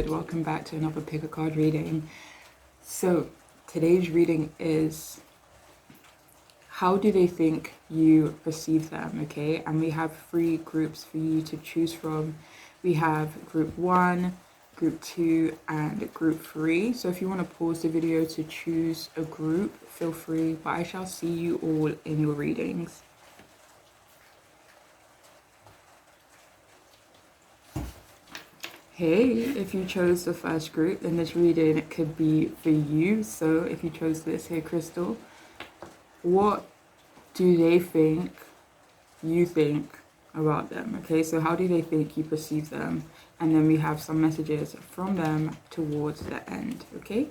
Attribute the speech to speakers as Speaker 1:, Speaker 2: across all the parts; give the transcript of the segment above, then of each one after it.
Speaker 1: good? Welcome back to another pick a card reading. So today's reading is how do they think you perceive them, okay? And we have 3 groups for you to choose from. We have group 1, group 2, and group 3. So if you want to pause the video to choose a group, feel free, but I shall see you all in your readings. Hey, if you chose the first group, then this reading could be for you. So if you chose this here, Crystal, what do they think you think about them? Okay, so how do they think you perceive them? And then we have some messages from them towards the end. Okay,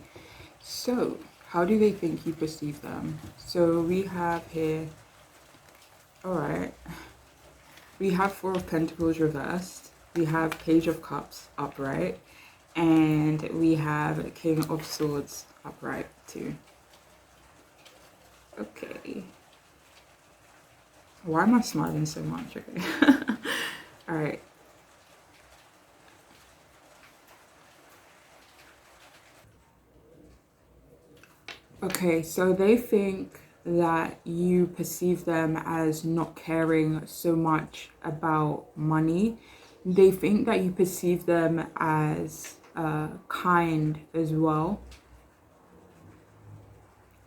Speaker 1: so how do they think you perceive them? So we have here, all right, we have 4 of Pentacles reversed. We have Page of Cups upright, and we have King of Swords upright too. Okay. Why am I smiling so much? Okay. All right. Okay, so they think that you perceive them as not caring so much about money. They think that you perceive them as kind as well.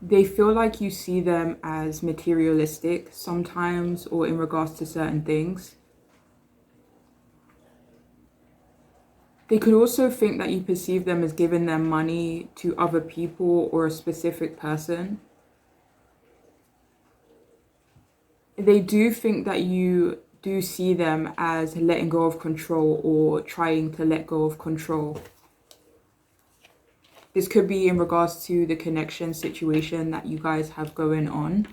Speaker 1: They feel like you see them as materialistic sometimes, or in regards to certain things. They could also think that you perceive them as giving their money to other people or a specific person. They do think that you do see them as letting go of control or trying to let go of control. This could be in regards to the connection situation that you guys have going on.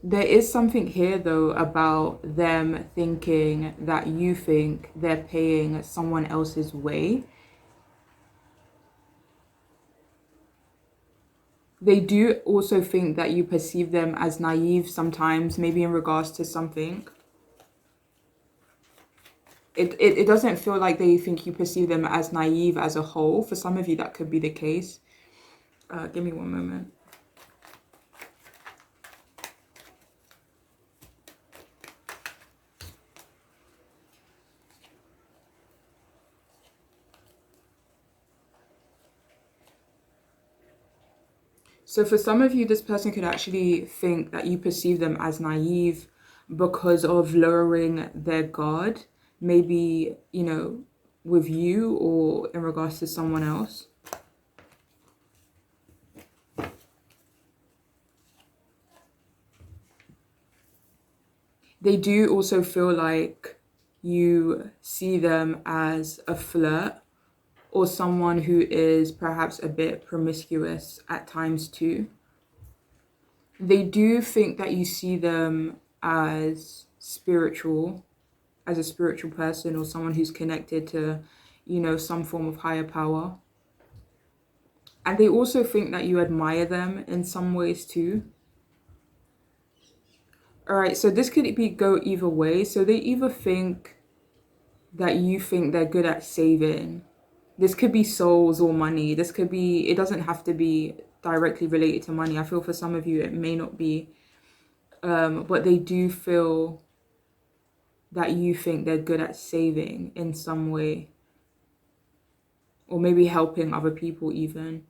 Speaker 1: There is something here though about them thinking that you think they're paying someone else's way. They do also think that you perceive them as naive sometimes, maybe in regards to something. It doesn't feel like they think you perceive them as naive as a whole. For some of you, that could be the case. Give me one moment. So for some of you, this person could actually think that you perceive them as naive because of lowering their guard, maybe, you know, with you or in regards to someone else. They do also feel like you see them as a flirt or someone who is perhaps a bit promiscuous at times too. They do think that you see them as spiritual, as a spiritual person or someone who's connected to, you know, some form of higher power. And they also think that you admire them in some ways too. All right, so this could go either way. So they either think that you think they're good at saving. This could be souls or money. This could be, it doesn't have to be directly related to money. I feel for some of you it may not be. But they do feel that you think they're good at saving in some way. Or maybe helping other people even.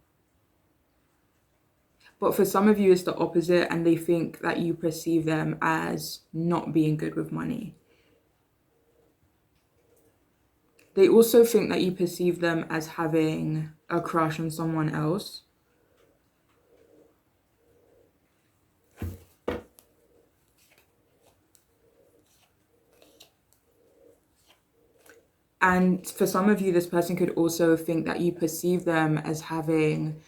Speaker 1: But for some of you, it's the opposite, and they think that you perceive them as not being good with money. They also think that you perceive them as having a crush on someone else. And for some of you, this person could also think that you perceive them as having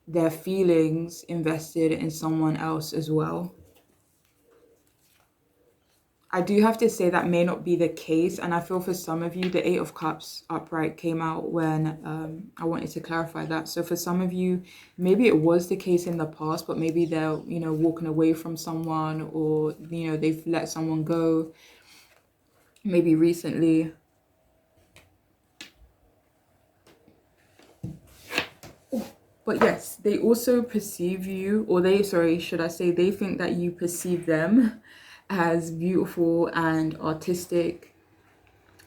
Speaker 1: their feelings invested in someone else as well. I do have to say that may not be the case, and I feel for some of you, the 8 of Cups upright came out when I wanted to clarify that. So for some of you, maybe it was the case in the past, but maybe they're, you know, walking away from someone, or, you know, they've let someone go maybe recently. But yes, they also perceive you, or they, sorry, should I say, they think that you perceive them as beautiful and artistic.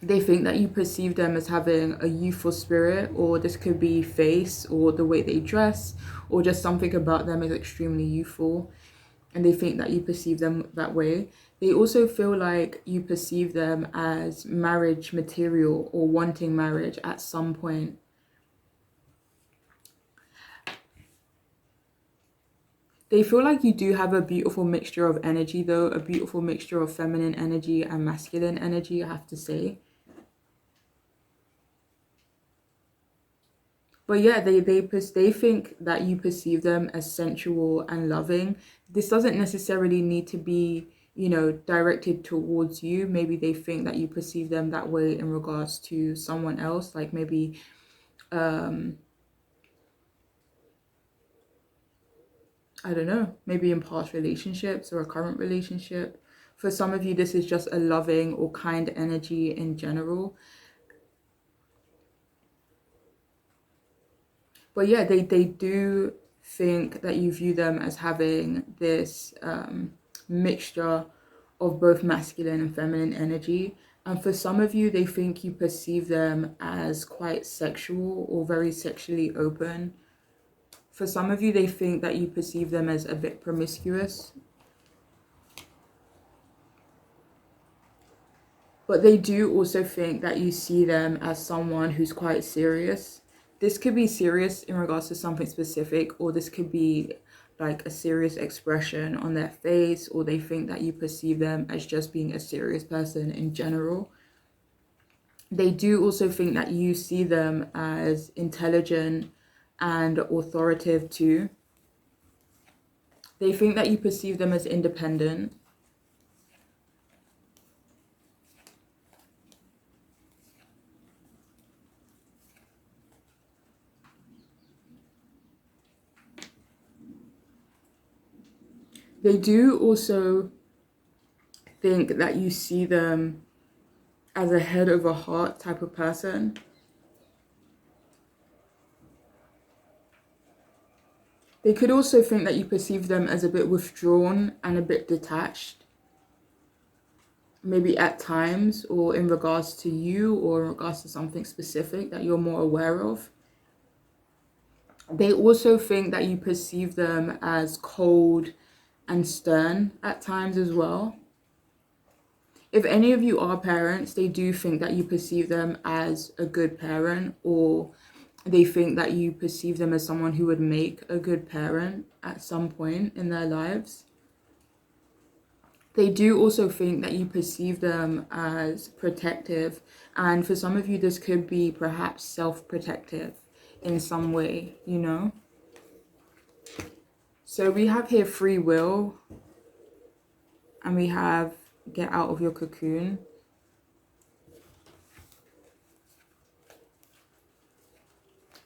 Speaker 1: They think that you perceive them as having a youthful spirit, or this could be face or the way they dress, or just something about them is extremely youthful. And they think that you perceive them that way. They also feel like you perceive them as marriage material or wanting marriage at some point. They feel like you do have a beautiful mixture of energy though, a beautiful mixture of feminine energy and masculine energy, I have to say. But yeah, they think that you perceive them as sensual and loving. This doesn't necessarily need to be, you know, directed towards you. Maybe they think that you perceive them that way in regards to someone else, like maybe I don't know, maybe in past relationships or a current relationship. For some of you, this is just a loving or kind energy in general. But yeah, they do think that you view them as having this mixture of both masculine and feminine energy. And for some of you, they think you perceive them as quite sexual or very sexually open. For some of you, they think that you perceive them as a bit promiscuous. But they do also think that you see them as someone who's quite serious. This could be serious in regards to something specific, or this could be like a serious expression on their face, or they think that you perceive them as just being a serious person in general. They do also think that you see them as intelligent and authoritative too. They think that you perceive them as independent. They do also think that you see them as a head over heart type of person. They could also think that you perceive them as a bit withdrawn and a bit detached. Maybe at times, or in regards to you, or in regards to something specific that you're more aware of. They also think that you perceive them as cold and stern at times as well. If any of you are parents, they do think that you perceive them as a good parent, or they think that you perceive them as someone who would make a good parent at some point in their lives. They do also think that you perceive them as protective, and for some of you, this could be perhaps self-protective in some way, you know? So we have here free will, and we have get out of your cocoon.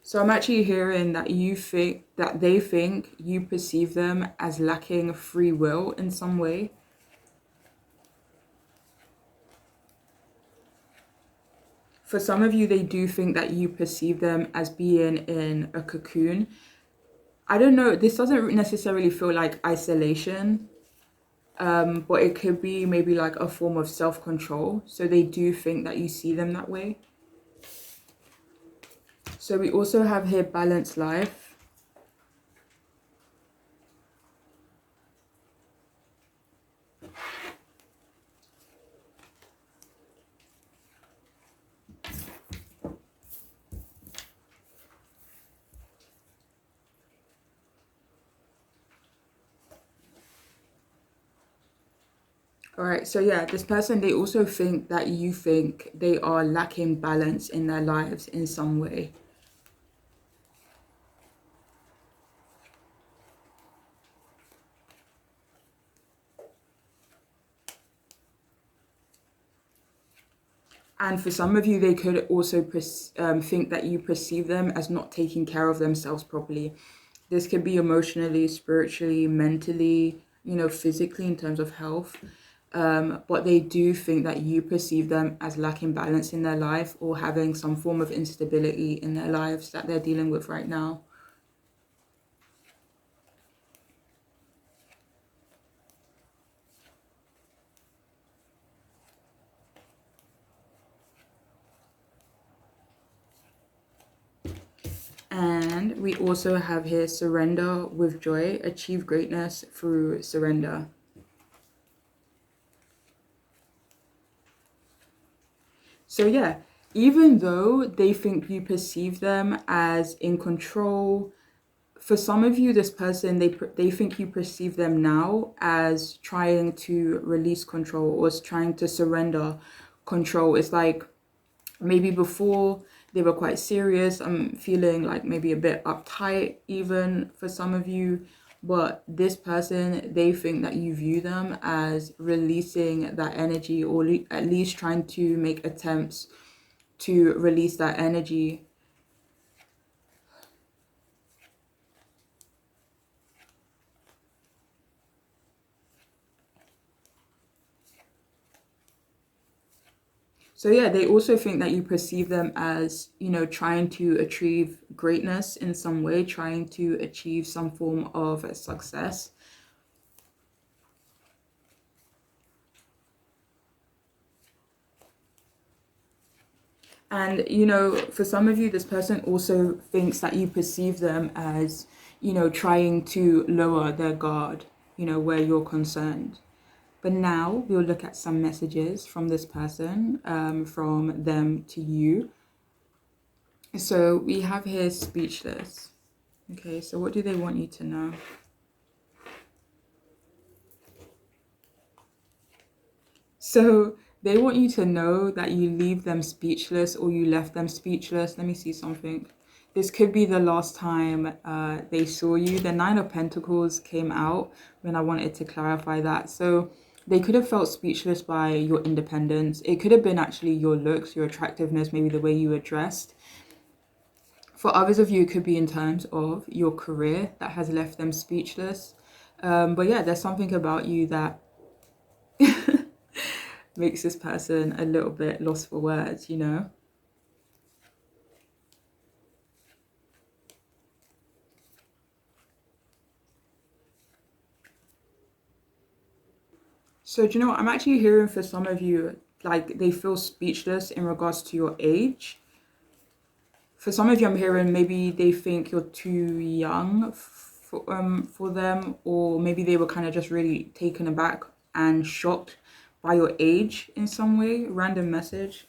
Speaker 1: So I'm actually hearing that you think that they think you perceive them as lacking free will in some way. For some of you, they do think that you perceive them as being in a cocoon. I don't know, this doesn't necessarily feel like isolation, but it could be maybe like a form of self-control. So they do think that you see them that way. So we also have here balanced life. All right, so yeah, this person, they also think that you think they are lacking balance in their lives in some way. And for some of you, they could also think that you perceive them as not taking care of themselves properly. This could be emotionally, spiritually, mentally, you know, physically in terms of health. But they do think that you perceive them as lacking balance in their life, or having some form of instability in their lives that they're dealing with right now. And we also have here surrender with joy, achieve greatness through surrender. So yeah, even though they think you perceive them as in control, for some of you, this person, they think you perceive them now as trying to release control or as trying to surrender control. It's like maybe before they were quite serious. I'm feeling like maybe a bit uptight even for some of you. But this person, they think that you view them as releasing that energy, or at least trying to make attempts to release that energy. So yeah, they also think that you perceive them as, you know, trying to achieve greatness in some way, trying to achieve some form of success. And, you know, for some of you, this person also thinks that you perceive them as, you know, trying to lower their guard, you know, where you're concerned. But now we'll look at some messages from this person, from them to you. So we have here speechless. Okay, so what do they want you to know? So they want you to know that you leave them speechless, or you left them speechless. Let me see something. This could be the last time they saw you. The Nine of Pentacles came out when I wanted to clarify that. So they could have felt speechless by your independence. It could have been actually your looks, your attractiveness, maybe the way you were dressed. For others of you, it could be in terms of your career that has left them speechless. But yeah, there's something about you that makes this person a little bit lost for words, you know? So do you know what? I'm actually hearing for some of you, like they feel speechless in regards to your age. For some of you, I'm hearing maybe they think you're too young for them, or maybe they were kind of just really taken aback and shocked by your age in some way. Random message.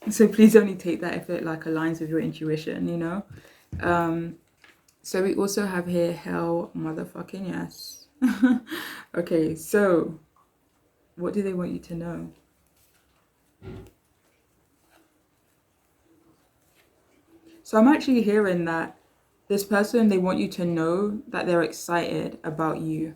Speaker 1: So please only take that if it like aligns with your intuition, you know? So we also have here hell motherfucking yes. Okay, so what do they want you to know? So I'm actually hearing that this person, they want you to know that they're excited about you.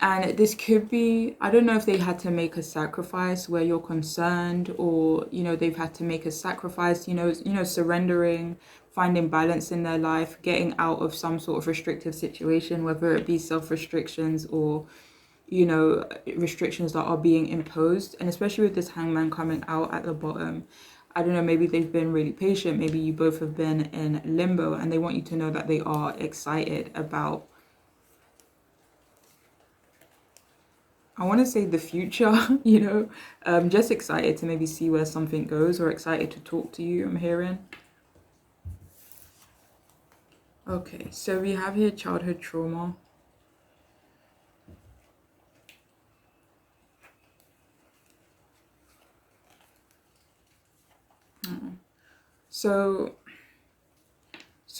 Speaker 1: And this could be, I don't know if they had to make a sacrifice where you're concerned, or, you know, they've had to make a sacrifice, you know, surrendering, finding balance in their life, getting out of some sort of restrictive situation, whether it be self-restrictions or, you know, restrictions that are being imposed. And especially with this hangman coming out at the bottom, I don't know, maybe they've been really patient. Maybe you both have been in limbo, and they want you to know that they are excited about, I want to say, the future, you know, just excited to maybe see where something goes, or excited to talk to you, I'm hearing. Okay, so we have here childhood trauma. So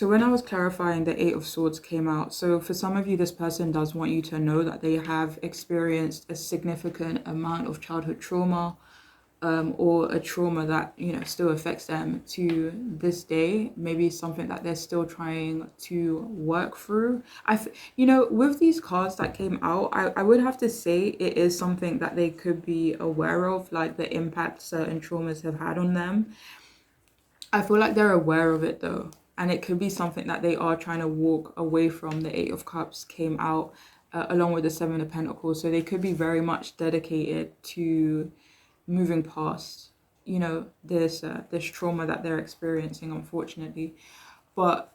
Speaker 1: when I was clarifying, the Eight of Swords came out. So for some of you, this person does want you to know that they have experienced a significant amount of childhood trauma, or a trauma that, you know, still affects them to this day. Maybe something that they're still trying to work through. You know, with these cards that came out, I would have to say it is something that they could be aware of, like the impact certain traumas have had on them. I feel like they're aware of it though, and it could be something that they are trying to walk away from. The Eight of Cups came out along with the Seven of Pentacles, so they could be very much dedicated to moving past, you know, this trauma that they're experiencing, unfortunately. But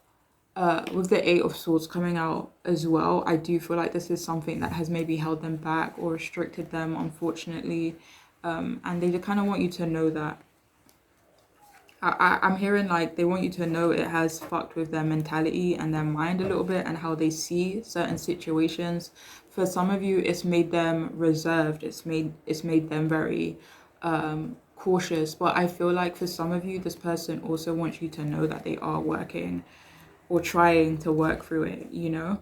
Speaker 1: with the Eight of Swords coming out as well, I do feel like this is something that has maybe held them back or restricted them, unfortunately. And they kind of want you to know that. I'm hearing like they want you to know it has fucked with their mentality and their mind a little bit and how they see certain situations. For some of you, it's made them reserved. It's made them very cautious. But I feel like for some of you, this person also wants you to know that they are working or trying to work through it, you know?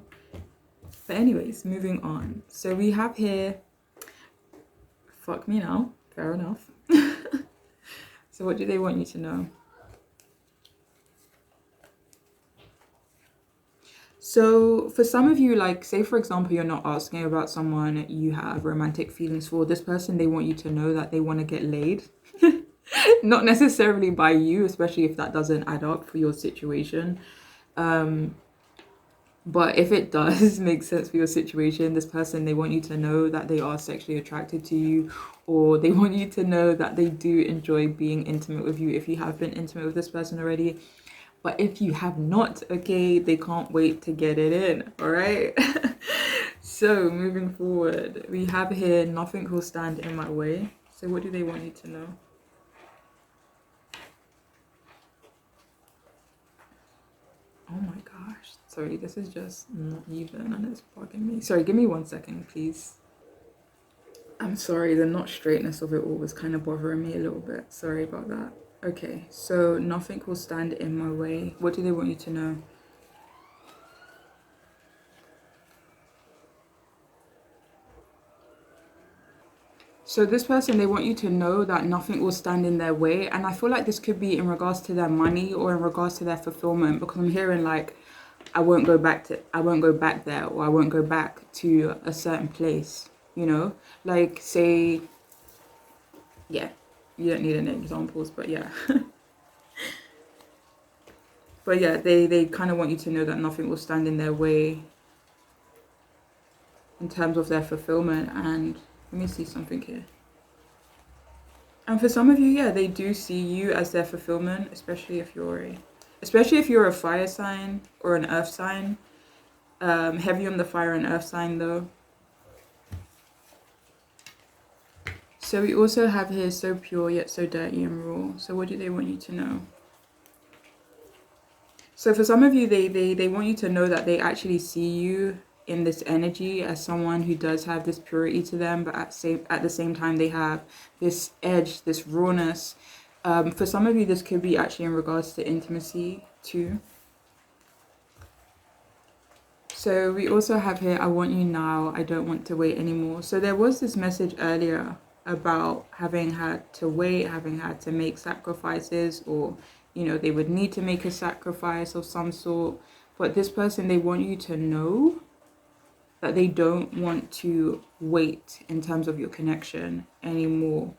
Speaker 1: But anyways, moving on. So we have here, fuck me now, fair enough. So what do they want you to know? So for some of you, like say for example, you're not asking about someone you have romantic feelings for. This person, they want you to know that they want to get laid. Not necessarily by you, especially if that doesn't add up for your situation. But if it does make sense for your situation, this person, they want you to know that they are sexually attracted to you, or they want you to know that they do enjoy being intimate with you if you have been intimate with this person already. But if you have not, okay, they can't wait to get it in, all right? So moving forward, we have here, nothing will stand in my way. So what do they want you to know? Oh my gosh. Sorry, this is just not even and it's bugging me. Sorry, give me 1 second, please. I'm sorry, the not straightness of it all was kind of bothering me a little bit. Sorry about that. Okay, so nothing will stand in my way. What do they want you to know? So this person, they want you to know that nothing will stand in their way. And I feel like this could be in regards to their money or in regards to their fulfillment, because I'm hearing like, I won't go back there, or I won't go back to a certain place, you know? Like say, yeah, you don't need any examples, but yeah. But yeah, they kind of want you to know that nothing will stand in their way in terms of their fulfillment. And let me see something here. And for some of you, yeah, they do see you as their fulfillment, especially if you're a fire sign or an earth sign. Heavy on the fire and earth sign though. So we also have here, so pure yet so dirty and raw. So what do they want you to know? So for some of you, they want you to know that they actually see you in this energy as someone who does have this purity to them, but at the same time they have this edge, this rawness. For some of you, this could be actually in regards to intimacy too. So we also have here, I want you now, I don't want to wait anymore. So there was this message earlier about having had to wait, having had to make sacrifices, or you know, they would need to make a sacrifice of some sort. But this person, they want you to know that they don't want to wait in terms of your connection anymore.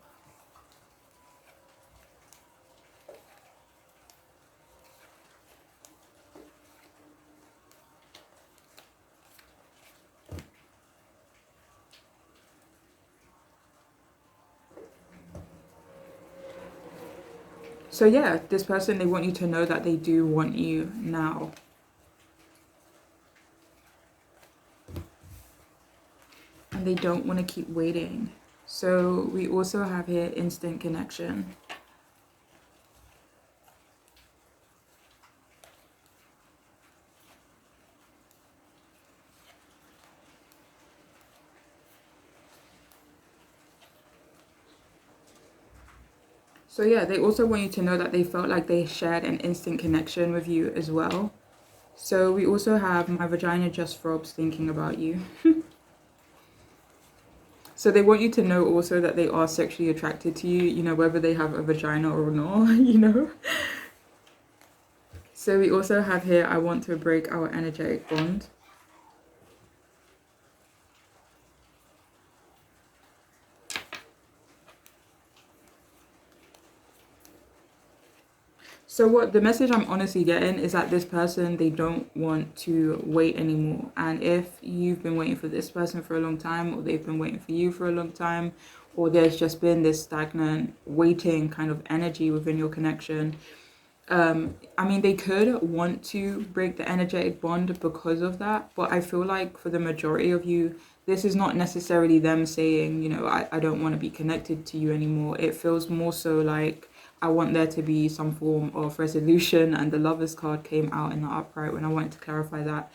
Speaker 1: So yeah, this person, they want you to know that they do want you now. And they don't want to keep waiting. So we also have here instant connection. So yeah, they also want you to know that they felt like they shared an instant connection with you as well. So we also have my vagina just throbs thinking about you. So they want you to know also that they are sexually attracted to you, you know, whether they have a vagina or not, you know. So we also have here, I want to break our energetic bond. So what the message I'm honestly getting is that this person, they don't want to wait anymore. And if you've been waiting for this person for a long time, or they've been waiting for you for a long time, or there's just been this stagnant waiting kind of energy within your connection, I mean, they could want to break the energetic bond because of that. But I feel like for the majority of you, this is not necessarily them saying, you know, I don't want to be connected to you anymore. It feels more so like, I want there to be some form of resolution, and the Lovers card came out in the upright when I wanted to clarify that.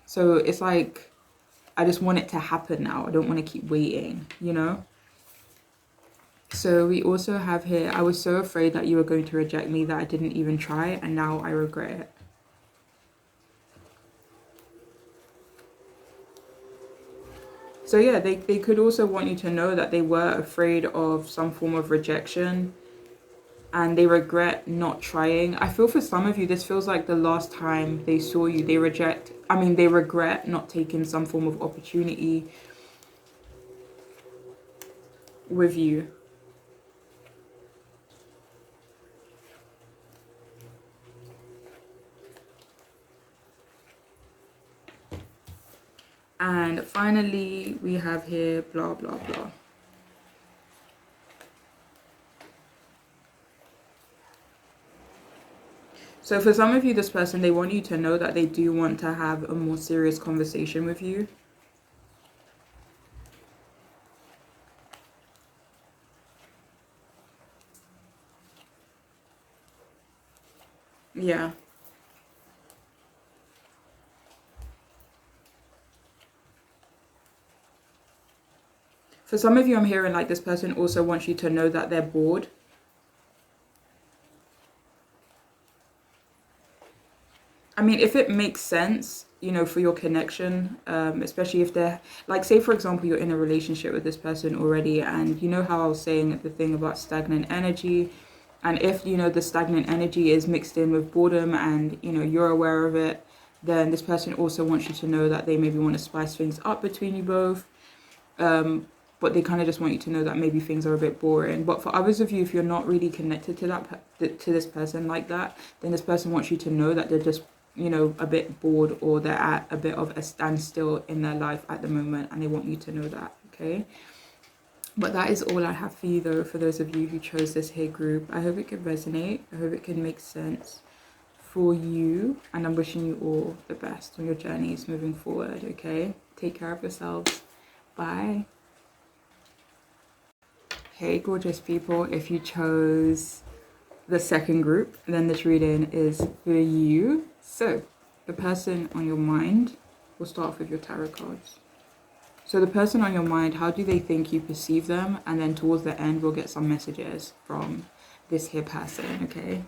Speaker 1: So it's like, I just want it to happen now. I don't want to keep waiting, you know? So we also have here, I was so afraid that you were going to reject me that I didn't even try, and now I regret it. So yeah, they could also want you to know that they were afraid of some form of rejection and they regret not trying. I feel for some of you, this feels like the last time they saw you, they regret not taking some form of opportunity with you. And finally, we have here, blah, blah, blah. So for some of you, this person, they want you to know that they do want to have a more serious conversation with you. Yeah. For some of you, I'm hearing like this person also wants you to know that they're bored. I mean, if it makes sense, you know, for your connection, especially if they're, like, say, for example, you're in a relationship with this person already, and you know how I was saying the thing about stagnant energy, and if, you know, the stagnant energy is mixed in with boredom and, you know, you're aware of it, then this person also wants you to know that they maybe want to spice things up between you both. But they kind of just want you to know that maybe things are a bit boring. But for others of you, if you're not really connected to this person like that, then this person wants you to know that they're just, you know, a bit bored, or they're at a bit of a standstill in their life at the moment, and they want you to know that, okay? But that is all I have for you, though, for those of you who chose this here group. I hope it could resonate. I hope it can make sense for you, and I'm wishing you all the best on your journeys moving forward, okay? Take care of yourselves. Bye. Hey, gorgeous people, if you chose the second group, then this reading is for you. So, the person on your mind, we'll start off with your tarot cards. So the person on your mind, how do they think you perceive them? And then towards the end, we'll get some messages from this here person, okay?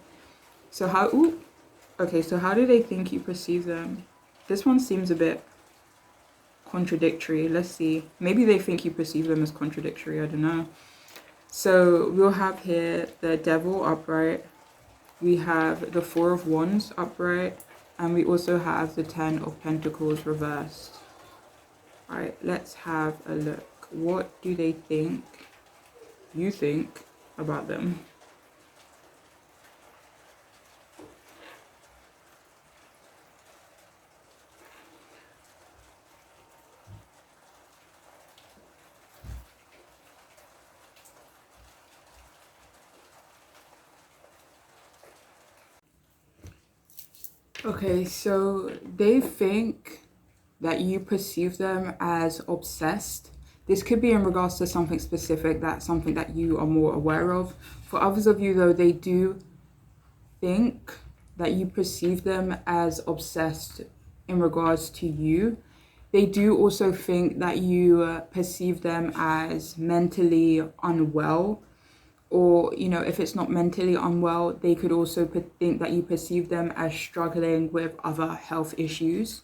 Speaker 1: So how do they think you perceive them? This one seems a bit contradictory. Let's see. Maybe they think you perceive them as contradictory, I don't know. So we'll have here the Devil upright, we have the Four of Wands upright, and we also have the Ten of Pentacles reversed. All right, let's have a look. What do they think you think about them? Okay, so they think that you perceive them as obsessed. This could be in regards to something specific, that's something that you are more aware of. For others of you, though, they do think that you perceive them as obsessed in regards to you. They do also think that you perceive them as mentally unwell, or, you know, if it's not mentally unwell, they could also think that you perceive them as struggling with other health issues.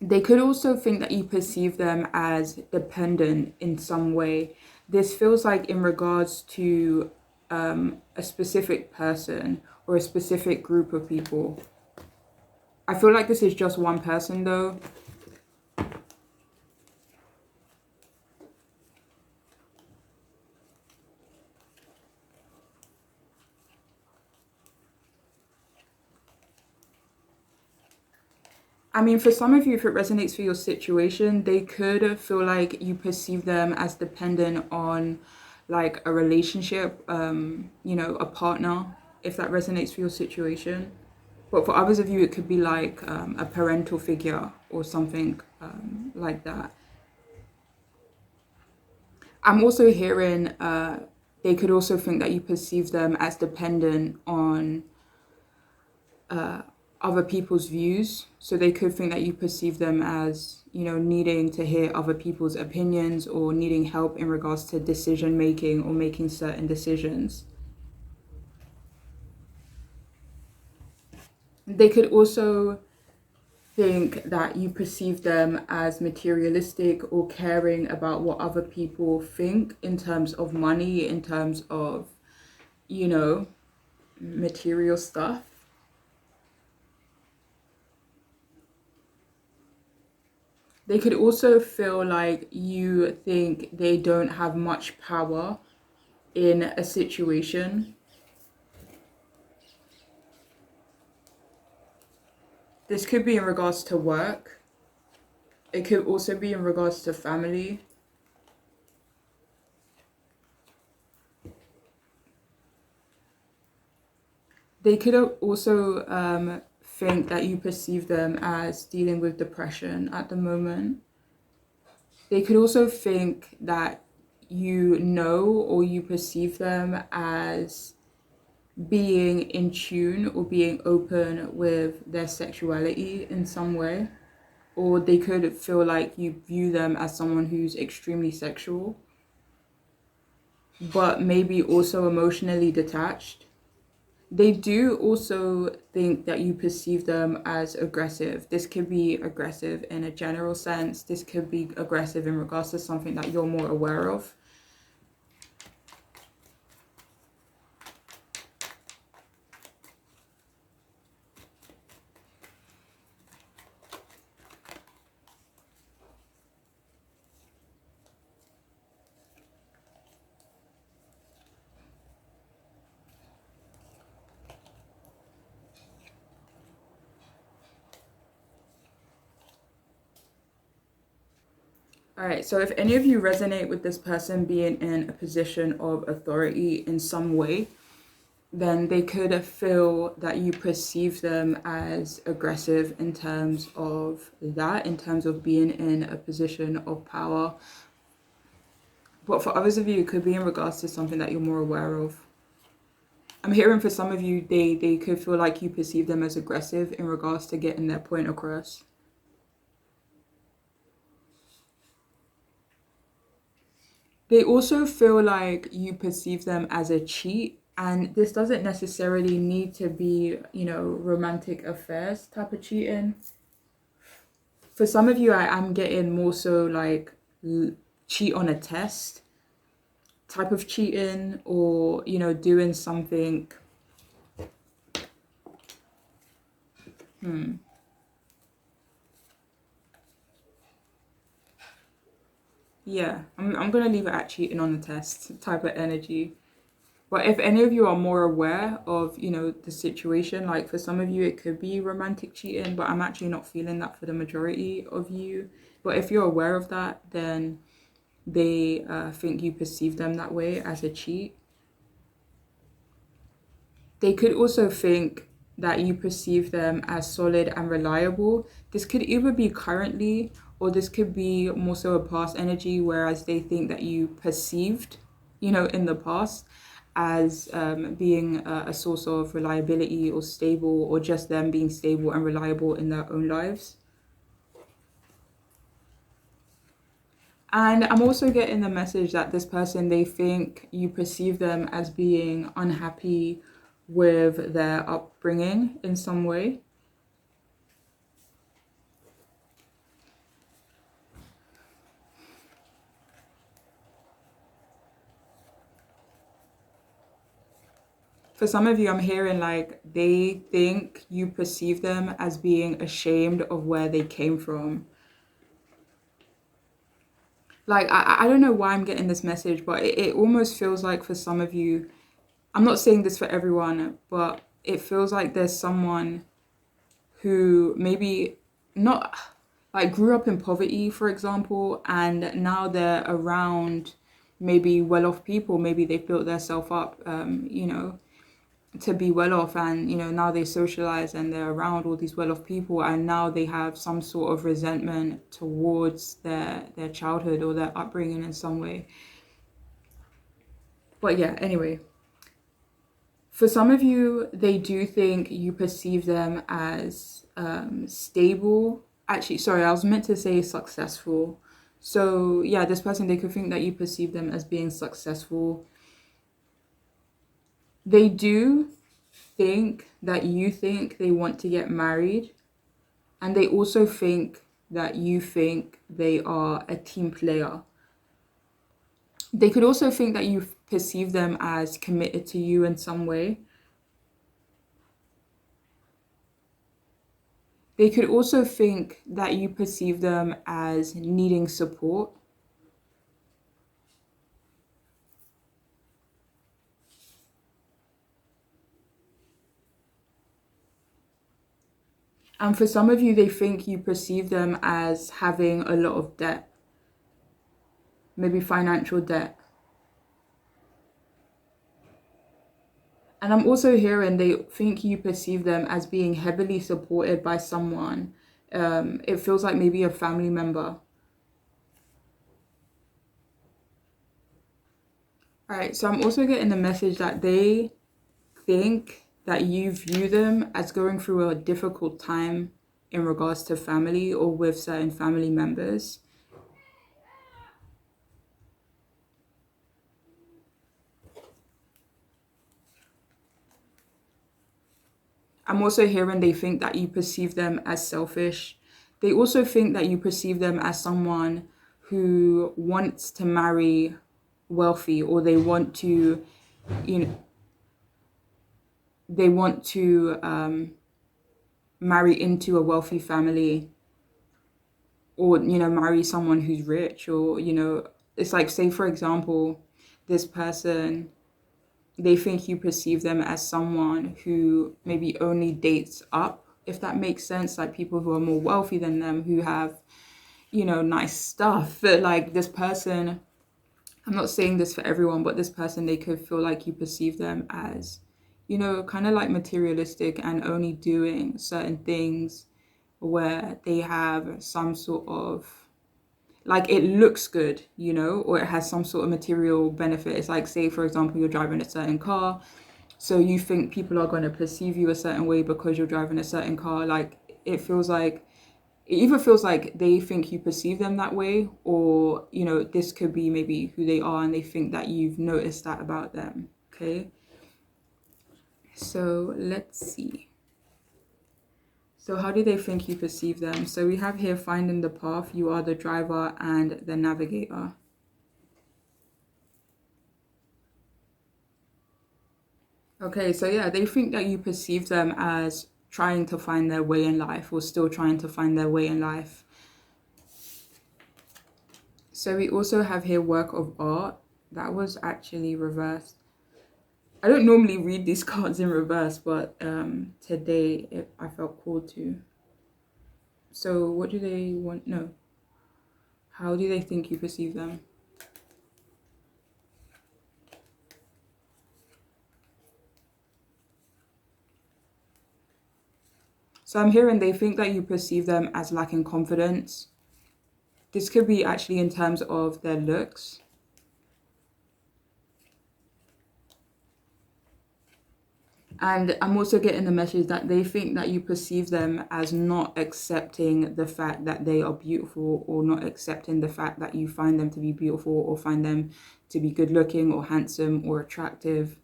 Speaker 1: They could also think that you perceive them as dependent in some way. This feels like in regards to a specific person or a specific group of people. I feel like this is just one person, though. I mean, for some of you, if it resonates for your situation, they could feel like you perceive them as dependent on like a relationship, you know, a partner, if that resonates for your situation. But for others of you, it could be like a parental figure or something like that. I'm also hearing They could also think that you perceive them as dependent on other people's views. So they could think that you perceive them as, needing to hear other people's opinions or needing help in regards to decision making or making certain decisions. They could also think that you perceive them as materialistic or caring about what other people think in terms of money, in terms of, material stuff. They could also feel like you think they don't have much power in a situation. This could be in regards to work. It could also be in regards to family. They could also think that you perceive them as dealing with depression at the moment. They could also think that or you perceive them as being in tune or being open with their sexuality in some way. Or they could feel like you view them as someone who's extremely sexual, but maybe also emotionally detached. They do also think that you perceive them as aggressive. This could be aggressive in a general sense. This could be aggressive in regards to something that you're more aware of. All right, so if any of you resonate with this person being in a position of authority in some way, then they could feel that you perceive them as aggressive in terms of that, in terms of being in a position of power. But for others of you, it could be in regards to something that you're more aware of. I'm hearing for some of you, they could feel like you perceive them as aggressive in regards to getting their point across. They also feel like you perceive them as a cheat, and this doesn't necessarily need to be, romantic affairs type of cheating. For some of you, I'm getting more so like cheat on a test type of cheating, or, doing something. Yeah, I'm gonna leave it at cheating on the test type of energy. But if any of you are more aware of, the situation, like for some of you, it could be romantic cheating, but I'm actually not feeling that for the majority of you. But if you're aware of that, then they think you perceive them that way as a cheat. They could also think that you perceive them as solid and reliable. This could either be currently, or this could be more so a past energy, whereas they think that you perceived, in the past as being a source of reliability or stable, or just them being stable and reliable in their own lives. And I'm also getting the message that this person, they think you perceive them as being unhappy with their upbringing in some way. For some of you, I'm hearing like they think you perceive them as being ashamed of where they came from. Like, I don't know why I'm getting this message, but it almost feels like for some of you, I'm not saying this for everyone, but it feels like there's someone who maybe not like grew up in poverty, for example, and now they're around maybe well-off people. Maybe they've built themselves up, to be well off, and now they socialize and they're around all these well-off people, and now they have some sort of resentment towards their childhood or their upbringing in some way. But yeah, anyway. For some of you, they do think you perceive them as stable. Actually, sorry, I was meant to say successful. So yeah, this person, they could think that you perceive them as being successful. They do think that you think they want to get married, and they also think that you think they are a team player. They could also think that you perceive them as committed to you in some way. They could also think that you perceive them as needing support. And for some of you, they think you perceive them as having a lot of debt, maybe financial debt. And I'm also hearing they think you perceive them as being heavily supported by someone. It feels like maybe a family member. All right, so I'm also getting the message that they think that you view them as going through a difficult time in regards to family or with certain family members. I'm also hearing they think that you perceive them as selfish. They also think that you perceive them as someone who wants to marry wealthy, or they want to, you know, they want to marry into a wealthy family, or, marry someone who's rich, or, it's like, say, for example, this person, they think you perceive them as someone who maybe only dates up, if that makes sense, like people who are more wealthy than them, who have, nice stuff. But like this person, I'm not saying this for everyone, but this person, they could feel like you perceive them as, kind of like materialistic and only doing certain things where they have some sort of, like, it looks good, or it has some sort of material benefit. It's like, say, for example, you're driving a certain car, so you think people are going to perceive you a certain way because you're driving a certain car. Like, it either feels like they think you perceive them that way, or, this could be maybe who they are and they think that you've noticed that about them. Okay. So let's see. So how do they think you perceive them? So we have here finding the path. You are the driver and the navigator. Okay, so yeah, they think that you perceive them as trying to find their way in life, or still trying to find their way in life. So we also have here work of art. That was actually reversed. I don't normally read these cards in reverse, but today I felt called to. So what do they want? No. How do they think you perceive them? So I'm hearing they think that you perceive them as lacking confidence. This could be actually in terms of their looks. And I'm also getting the message that they think that you perceive them as not accepting the fact that they are beautiful, or not accepting the fact that you find them to be beautiful, or find them to be good looking or handsome or attractive.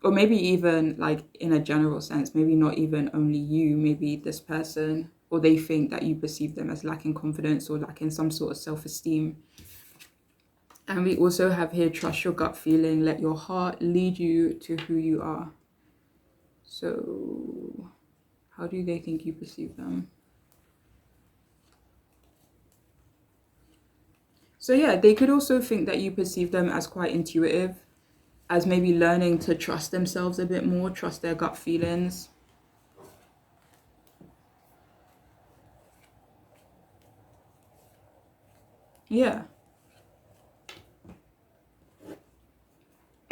Speaker 1: Or maybe even like in a general sense, maybe not even only you, maybe this person, or they think that you perceive them as lacking confidence or lacking some sort of self-esteem. And we also have here, trust your gut feeling, let your heart lead you to who you are. So how do they think you perceive them? So yeah, they could also think that you perceive them as quite intuitive, as maybe learning to trust themselves a bit more, trust their gut feelings. Yeah.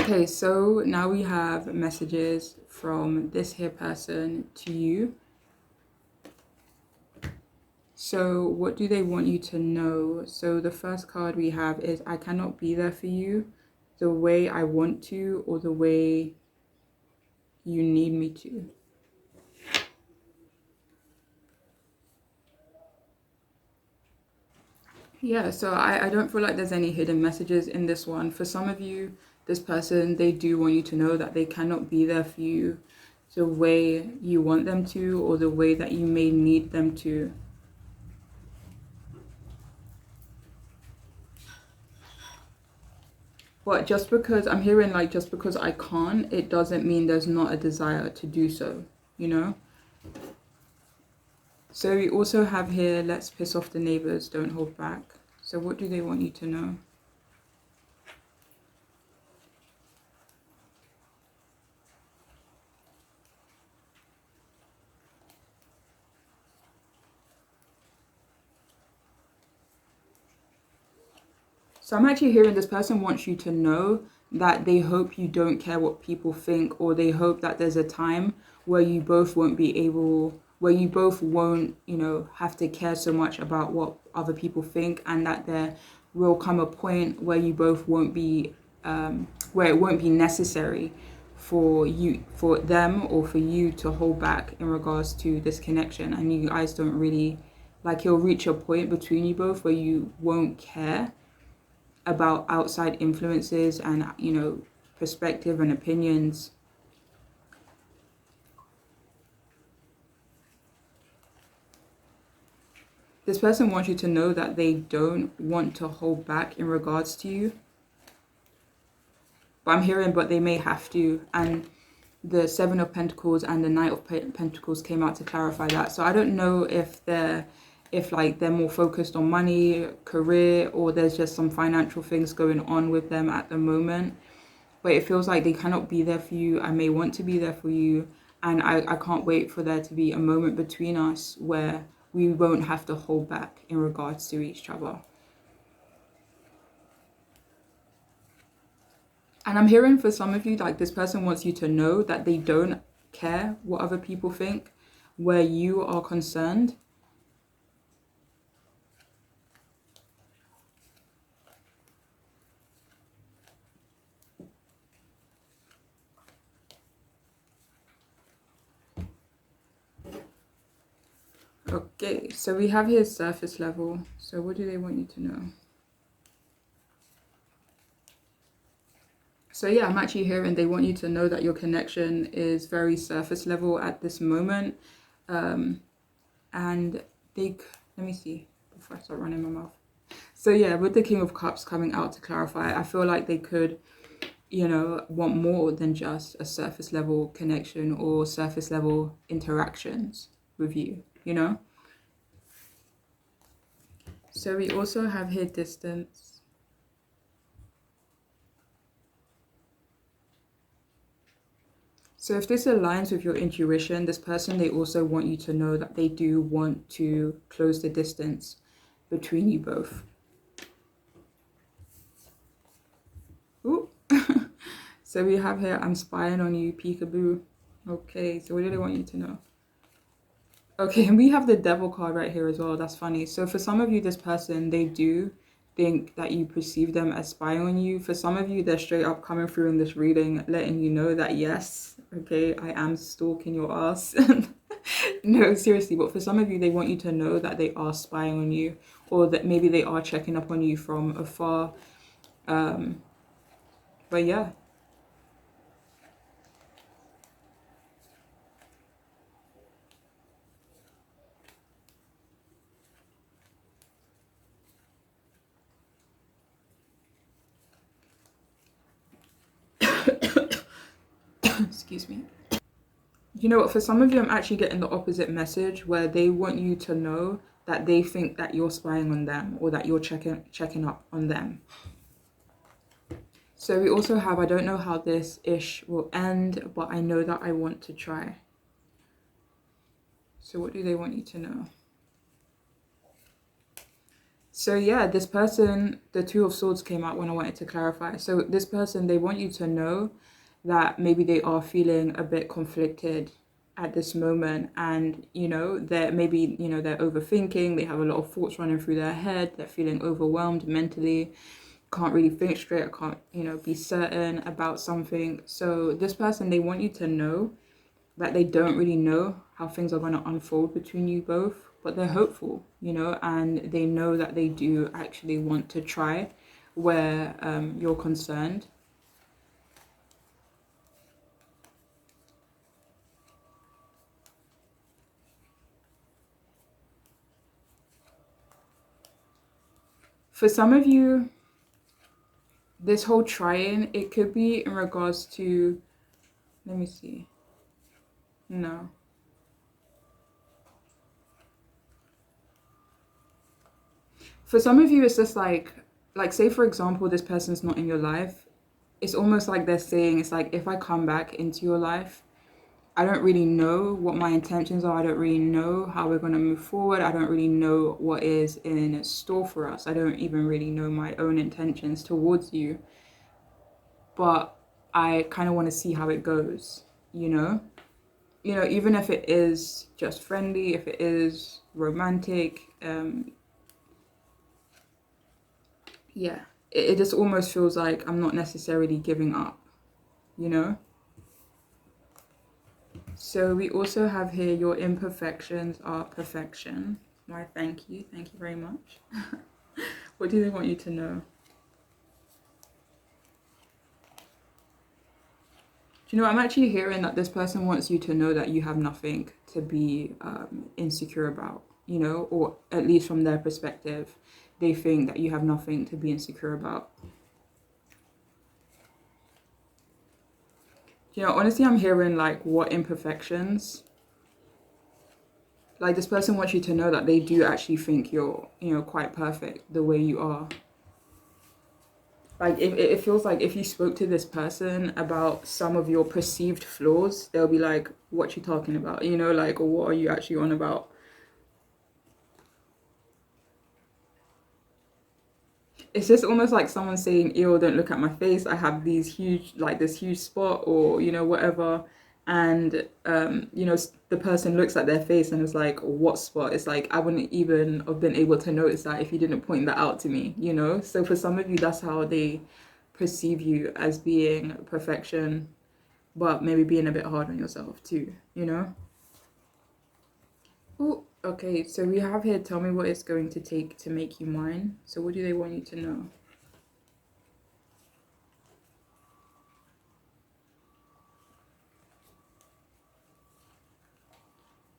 Speaker 1: Okay, so now we have messages from this here person to you. So what do they want you to know? So the first card we have is, I cannot be there for you. the way I want to or the way you need me to. Yeah, so I don't feel like there's any hidden messages in this one. For some of you, this person, they do want you to know that they cannot be there for you the way you want them to or the way that you may need them to. But just because I'm hearing like just because I can't, it doesn't mean there's not a desire to do so, you know? So we also have here, let's piss off the neighbors, don't hold back. So what do they want you to know? So I'm actually hearing this person wants you to know that they hope you don't care what people think, or they hope that there's a time where you both won't be able, where you both won't, you know, have to care so much about what other people think, and that there will come a point where you both won't be, where it won't be necessary for you, for them, or for you to hold back in regards to this connection, and you guys don't really, like, you'll reach a point between you both where you won't care about outside influences and, you know, perspective and opinions. This person wants you to know that they don't want to hold back in regards to you. But I'm hearing, but they may have to. And the Seven of Pentacles and the Knight of Pentacles came out to clarify that. So I don't know if they're more focused on money, career, or there's just some financial things going on with them at the moment. But it feels like they cannot be there for you. I may want to be there for you. And I can't wait for there to be a moment between us where we won't have to hold back in regards to each other. And I'm hearing for some of you, like, this person wants you to know that they don't care what other people think where you are concerned. Okay, so we have here surface level. So what do they want you to know? So yeah, I'm actually hearing they want you to know that your connection is very surface level at this moment. And they, let me see before I start running my mouth. So yeah, with the King of Cups coming out to clarify, I feel like they could, you know, want more than just a surface level connection or surface level interactions with you, you know? So we also have here distance. So if this aligns with your intuition, this person, they also want you to know that they do want to close the distance between you both. Ooh. So we have here, I'm spying on you, peekaboo. Okay, so what do they want you to know? Okay, and we have the devil card right here as well. That's funny. So for some of you, this person, they do think that you perceive them as spying on you. For some of you, they're straight up coming through in this reading, letting you know that yes, okay, I am stalking your ass. No, seriously, but for some of you, they want you to know that they are spying on you, or that maybe they are checking up on you from afar. But yeah. Excuse me. You know what, for some of you, I'm actually getting the opposite message where they want you to know that they think that you're spying on them or that you're checking up on them. So we also have, I don't know how this ish will end, but I know that I want to try. So what do they want you to know? So yeah, this person, the Two of Swords came out when I wanted to clarify. So this person, they want you to know that maybe they are feeling a bit conflicted at this moment, and you know, they're maybe, you know, they're overthinking, they have a lot of thoughts running through their head, they're feeling overwhelmed mentally, can't really think straight. I can't, be certain about something. So this person, they want you to know that they don't really know how things are going to unfold between you both, but they're hopeful, and they know that they do actually want to try where you're concerned. For some of you, this whole trying, it could be in regards to, let me see. No. For some of you, it's just like say for example, this person's not in your life. It's almost like they're saying, it's like, if I come back into your life, I don't really know what my intentions are. I don't really know how we're going to move forward. I don't really know what is in store for us. I don't even really know my own intentions towards you. But I kind of want to see how it goes, even if it is just friendly, if it is romantic, yeah, it just almost feels like I'm not necessarily giving up, So we also have here, your imperfections are perfection. Why, thank you very much. What do they want you to know? Do you know, I'm actually hearing that this person wants you to know that you have nothing to be insecure about, or at least from their perspective, they think that you have nothing to be insecure about. Honestly, I'm hearing like, what imperfections? Like, this person wants you to know that they do actually think you're, quite perfect the way you are. Like, it feels like if you spoke to this person about some of your perceived flaws, they'll be like, what you talking about? Like, or what are you actually on about? It's just almost like someone saying, ew, don't look at my face. I have these huge, like this huge spot, or, whatever. And, the person looks at their face and is like, what spot? It's like, I wouldn't even have been able to notice that if you didn't point that out to me, So for some of you, that's how they perceive you, as being perfection, but maybe being a bit hard on yourself too, Oh, okay, so we have here, tell me what it's going to take to make you mine. So what do they want you to know?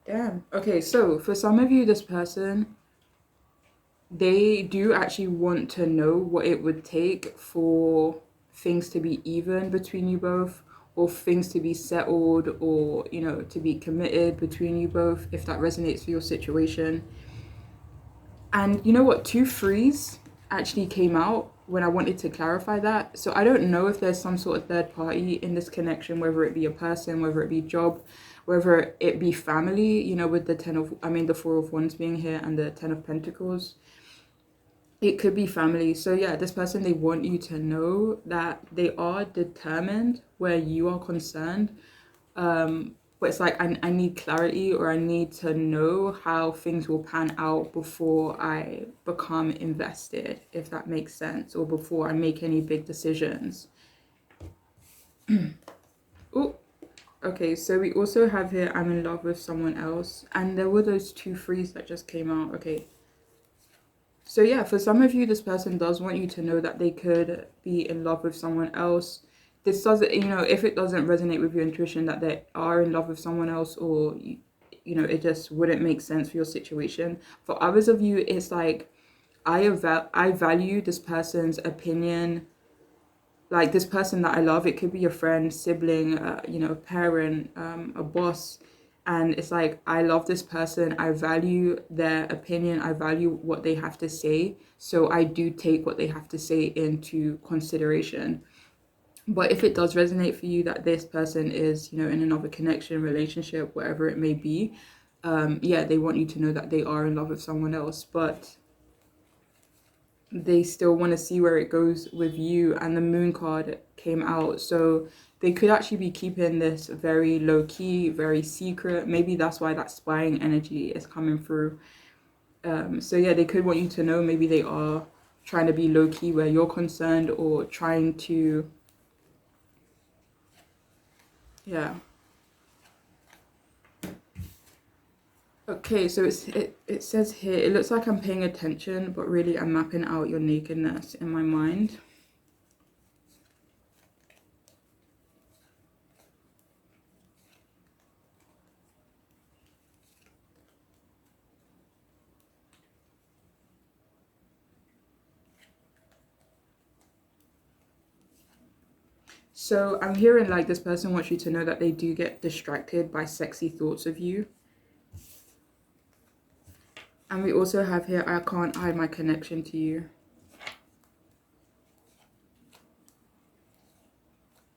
Speaker 1: Damn. Okay, so for some of you, this person, they do actually want to know what it would take for things to be even between you both, or things to be settled, or, to be committed between you both, if that resonates with your situation. And you know what? 2 threes actually came out when I wanted to clarify that. So I don't know if there's some sort of third party in this connection, whether it be a person, whether it be job, whether it be family, with the Four of Wands being here and the Ten of Pentacles. It could be family. So yeah, this person, they want you to know that they are determined where you are concerned. But it's like, I need clarity, or I need to know how things will pan out before I become invested, if that makes sense, or before I make any big decisions. Oh, okay, so we also have here, I'm in love with someone else, and there were those 2 threes that just came out. Okay, so yeah, for some of you, this person does want you to know that they could be in love with someone else. This doesn't, if it doesn't resonate with your intuition that they are in love with someone else, or, it just wouldn't make sense for your situation. For others of you, it's like, I value this person's opinion. Like, this person that I love, it could be a friend, sibling, parent, a boss. And it's like, I love this person. I value their opinion. I value what they have to say. So I do take what they have to say into consideration. But if it does resonate for you that this person is, in another connection, relationship, whatever it may be, yeah, they want you to know that they are in love with someone else, but they still want to see where it goes with you. And the Moon card came out, so they could actually be keeping this very low key, very secret. Maybe that's why that spying energy is coming through. So yeah, they could want you to know maybe they are trying to be low-key where you're concerned, or trying to, yeah. Okay, so it says here, it looks like I'm paying attention, but really I'm mapping out your nakedness in my mind. So I'm hearing like this person wants you to know that they do get distracted by sexy thoughts of you. And we also have here, I can't hide my connection to you.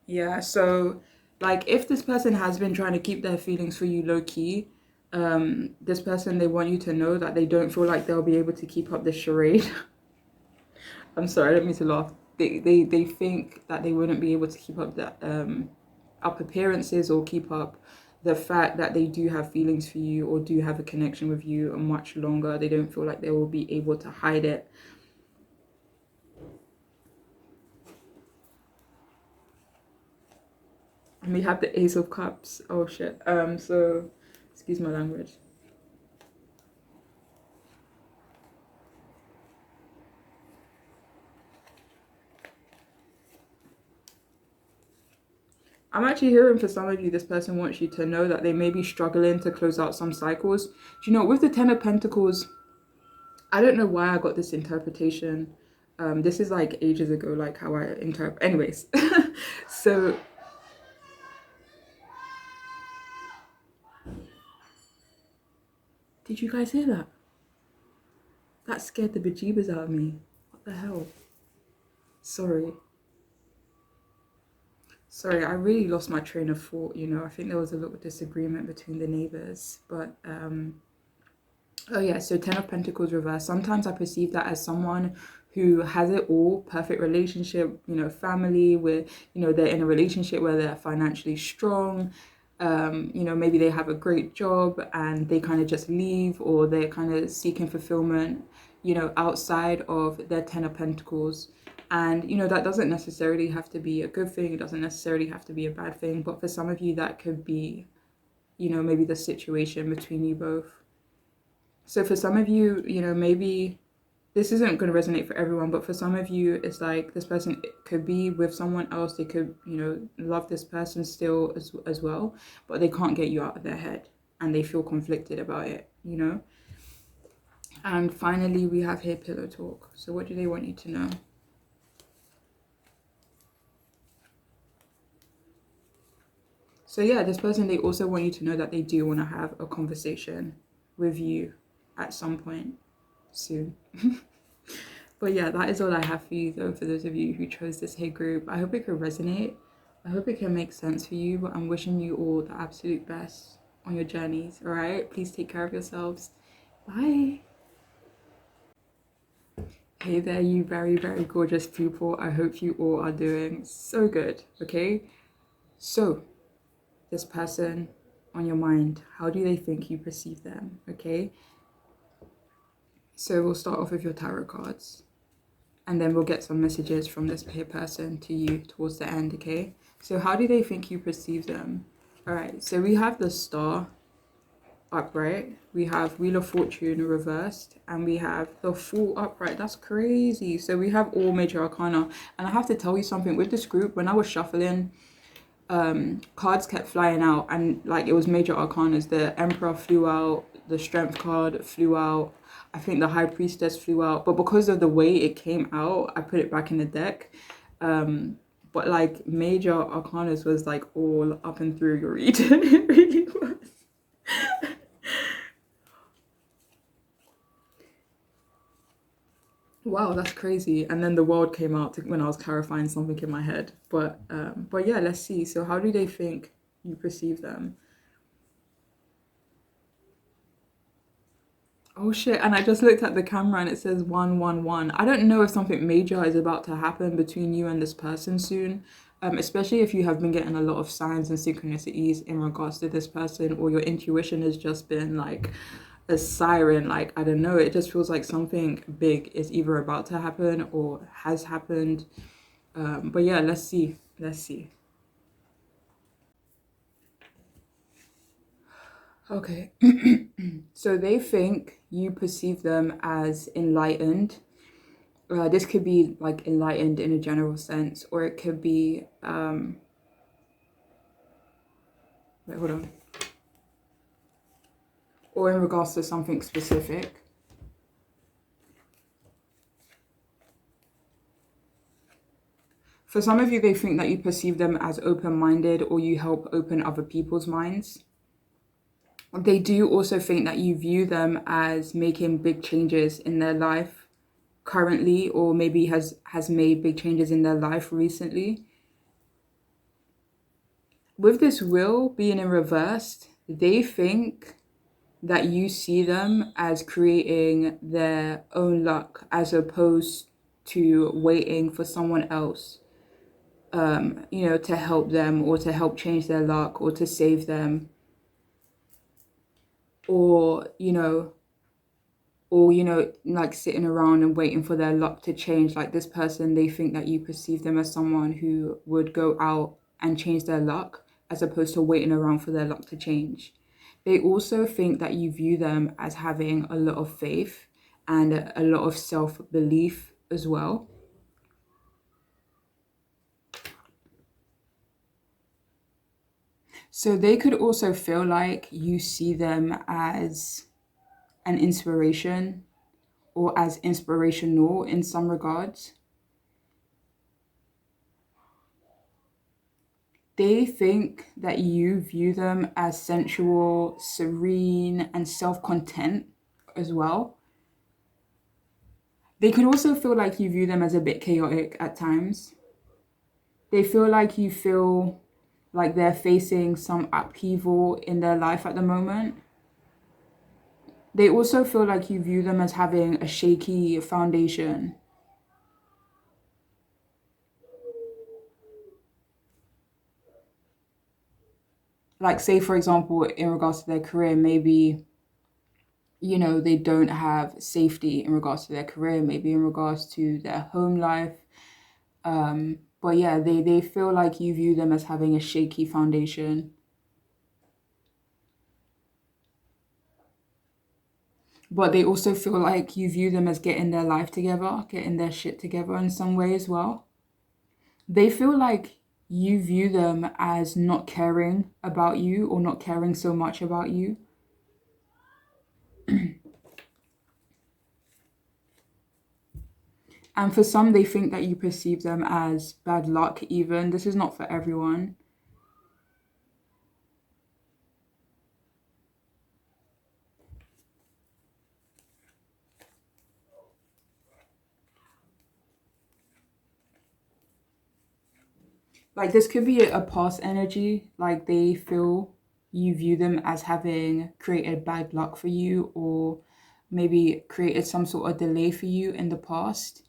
Speaker 1: Yeah, so like if this person has been trying to keep their feelings for you low key, this person, they want you to know that they don't feel like they'll be able to keep up this charade. I'm sorry, I don't mean to laugh. They think that they wouldn't be able to keep up that up appearances, or keep up the fact that they do have feelings for you or do have a connection with you much longer. They don't feel like they will be able to hide it. And we have the Ace of Cups. Oh shit. So excuse my language. I'm actually hearing for some of you, this person wants you to know that they may be struggling to close out some cycles. Do you know, with the Ten of Pentacles, I don't know why I got this interpretation. This is like ages ago, like how I interpret. Anyways, so did you guys hear that? That scared the bejeebers out of me. What the hell? Sorry. Sorry, I really lost my train of thought, you know. I think there was a little disagreement between the neighbors, but oh yeah, so Ten of Pentacles reverse. Sometimes I perceive that as someone who has it all, perfect relationship, you know, family, where, you know, they're in a relationship where they're financially strong, you know, maybe they have a great job and they kind of just leave, or they're kind of seeking fulfillment, you know, outside of their Ten of Pentacles. And, you know, that doesn't necessarily have to be a good thing. It doesn't necessarily have to be a bad thing. But for some of you, that could be, you know, maybe the situation between you both. So for some of you, you know, maybe this isn't going to resonate for everyone, but for some of you, it's like this person could be with someone else. They could, you know, love this person still as well, but they can't get you out of their head and they feel conflicted about it, you know. And finally, we have here pillow talk. So what do they want you to know? So yeah, this person, they also want you to know that they do want to have a conversation with you at some point soon. But yeah, that is all I have for you though, for those of you who chose this here group. I hope it could resonate. I hope it can make sense for you, but I'm wishing you all the absolute best on your journeys, all right? Please take care of yourselves. Bye. Hey there, you very, very gorgeous people. I hope you all are doing so good, okay? So, this person on your mind, how do they think you perceive them, okay? So we'll start off with your tarot cards, and then we'll get some messages from this peer person to you towards the end, okay? So how do they think you perceive them? All right, so we have the Star upright, we have Wheel of Fortune reversed, and we have the Fool upright. That's crazy. So we have all major arcana. And I have to tell you something, with this group, when I was shuffling, cards kept flying out, and like it was major arcanas. The Emperor flew out, the Strength card flew out, I think the High Priestess flew out, but because of the way it came out, I put it back in the deck. But like major arcanas was like all up and through your reading. It really was. Wow, that's crazy. And then the world came out when I was clarifying something in my head. But yeah, let's see. So how do they think you perceive them? Oh shit, and I just looked at the camera and it says 111. I don't know if something major is about to happen between you and this person soon. Especially if you have been getting a lot of signs and synchronicities in regards to this person, or your intuition has just been like a siren. Like, I don't know, it just feels like something big is either about to happen or has happened. But yeah, let's see. Let's see. Okay. So they think you perceive them as enlightened. This could be like enlightened in a general sense, or it could be, wait, hold on. Or in regards to something specific. For some of you, they think that you perceive them as open-minded or you help open other people's minds. They do also think that you view them as making big changes in their life currently, or maybe has made big changes in their life recently. With this wheel being in reversed, they think that you see them as creating their own luck as opposed to waiting for someone else, to help them or to help change their luck or to save them, or, like sitting around and waiting for their luck to change. Like this person, they think that you perceive them as someone who would go out and change their luck as opposed to waiting around for their luck to change. They also think that you view them as having a lot of faith and a lot of self-belief as well. So they could also feel like you see them as an inspiration or as inspirational in some regards. They think that you view them as sensual, serene, and self-content as well. They could also feel like you view them as a bit chaotic at times. They feel like they're facing some upheaval in their life at the moment. They also feel like you view them as having a shaky foundation. Like, say, for example, in regards to their career, maybe, they don't have safety in regards to their career, maybe in regards to their home life. But yeah, they feel like you view them as having a shaky foundation. But they also feel like you view them as getting their life together, getting their shit together in some way as well. They feel like you view them as not caring about you or not caring so much about you. And for some, they think that you perceive them as bad luck even. This is not for everyone. Like this could be a past energy, like they feel you view them as having created bad luck for you or maybe created some sort of delay for you in the past.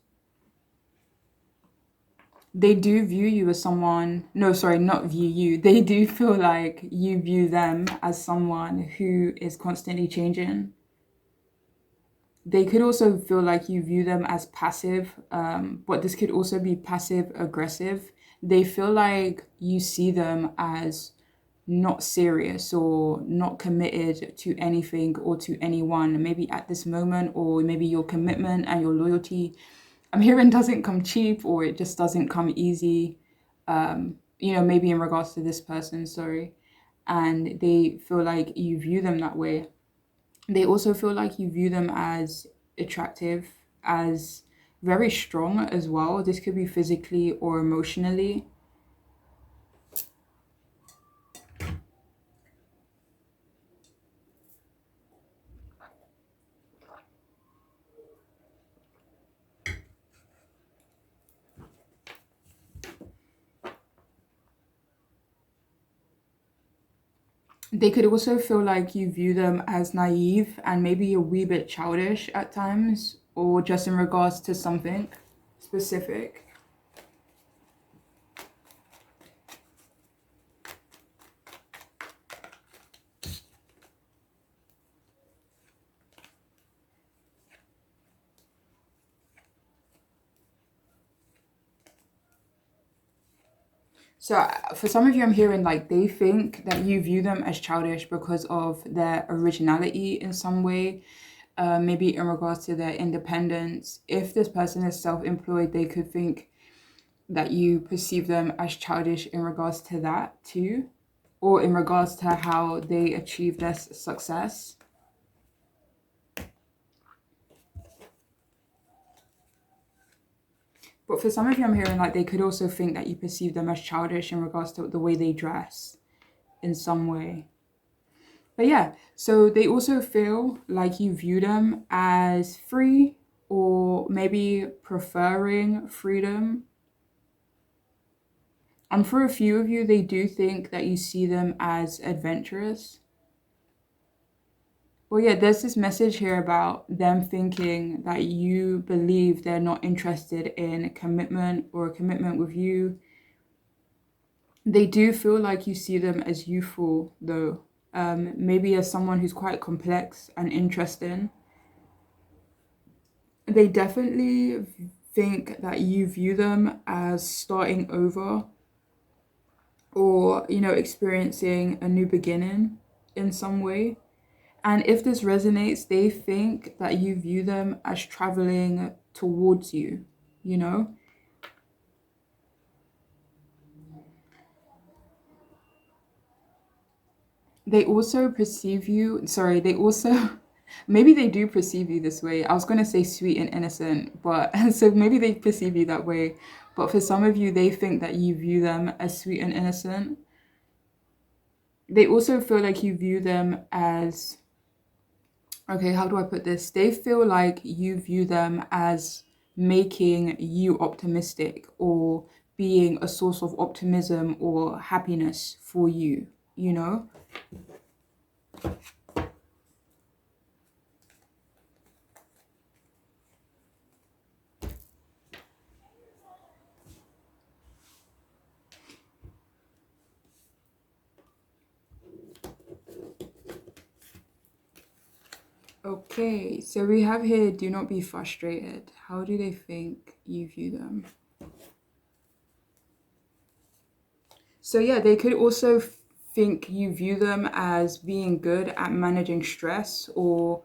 Speaker 1: They do view you as someone, no, sorry, not view you. They do feel like you view them as someone who is constantly changing. They could also feel like you view them as passive, but this could also be passive aggressive. They feel like you see them as not serious or not committed to anything or to anyone, maybe at this moment, or maybe your commitment and your loyalty, I'm hearing, doesn't come cheap or it just doesn't come easy. Maybe in regards to this person, sorry. And they feel like you view them that way. They also feel like you view them as attractive, as very strong as well. This could be physically or emotionally. They could also feel like you view them as naive and maybe a wee bit childish at times, or just in regards to something specific. So for some of you, I'm hearing like they think that you view them as childish because of their originality in some way, maybe in regards to their independence. If this person is self-employed, they could think that you perceive them as childish in regards to that too, or in regards to how they achieve their success. But for some of you, I'm hearing like they could also think that you perceive them as childish in regards to the way they dress in some way. But yeah, so they also feel like you view them as free or maybe preferring freedom. And for a few of you, they do think that you see them as adventurous. Well, yeah, there's this message here about them thinking that you believe they're not interested in a commitment or a commitment with you. They do feel like you see them as youthful, though, maybe as someone who's quite complex and interesting. They definitely think that you view them as starting over or, experiencing a new beginning in some way. And if this resonates, they think that you view them as traveling towards you, you know? They also perceive you, sorry, they also, maybe they do perceive you this way. I was going to say sweet and innocent, but so maybe they perceive you that way. But for some of you, they think that you view them as sweet and innocent. They also feel like you view them as, okay, how do I put this? They feel like you view them as making you optimistic or being a source of optimism or happiness for you, you know? Okay, so we have here, do not be frustrated. How do they think you view them? So yeah, they could also think you view them as being good at managing stress or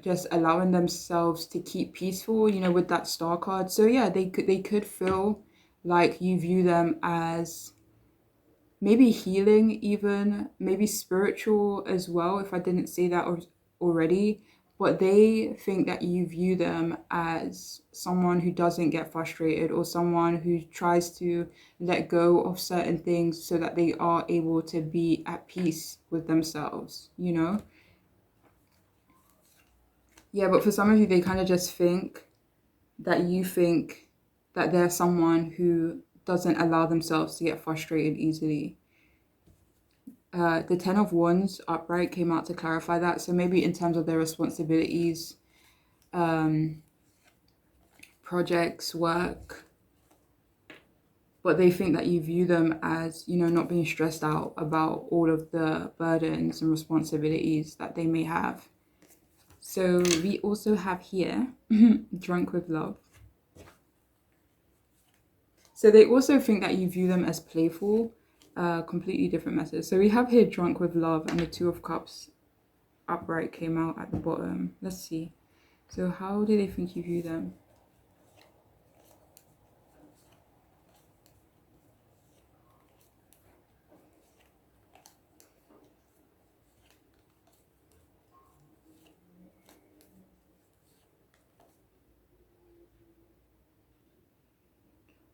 Speaker 1: just allowing themselves to keep peaceful, with that star card. So yeah, they could feel like you view them as maybe healing, even maybe spiritual as well, if I didn't say that already. But they think that you view them as someone who doesn't get frustrated or someone who tries to let go of certain things so that they are able to be at peace with themselves, you know? Yeah, but for some of you, they kind of just think that you think that they're someone who doesn't allow themselves to get frustrated easily. The Ten of Wands upright came out to clarify that. So maybe in terms of their responsibilities, um, projects, work, but they think that you view them as, not being stressed out about all of the burdens and responsibilities that they may have. So we also have here, drunk with love. So they also think that you view them as playful, completely different message. So we have here drunk with love and the Two of Cups upright came out at the bottom. Let's see. So how do they think you view them?